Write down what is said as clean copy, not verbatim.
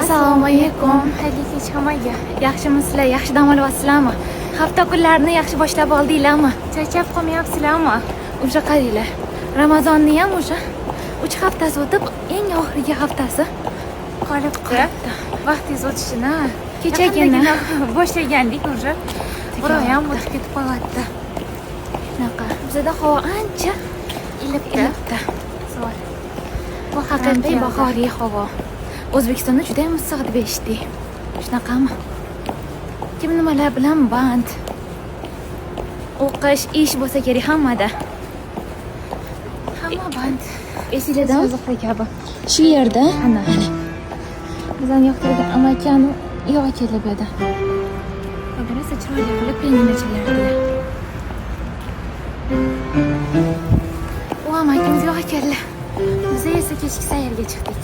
Assalomu alaykum. Xayrli kech hammaga. Yaxshimisizlar? Yaxshi dam olyapsizlarmi? Hafta kunlarini yaxshi boshlab oldinglarmi? Charchab qolmayapsizlarmi? O'sha qaranglar. Ramazonni ham o'sha 3 haftasi o'tib, eng oxirgi haftasi qolibdi. Vaqtingiz o'tishini kechagina boshlagandik o'sha. Bir oy ham o'tib ketib qolyapti. Shunaqa. Bizda havo ancha ilibdi. Bu haqiqiy bahoriy havo. O'zbekistonda juda ham issiq deb eshitdik. Shunaqami? Kim nimalar bilan band? O'qish, ish bo'lsa kerak hammada. Hamma band. Esingizda oziqli kabi. Shu yerda ana. Bizning yoqtirgan amakani yo'q kelib edi. Qarasa chiroyli qilib penini chalardi. O amakimiz yo'q keldi. Biz esa kechki sayrga chiqdik.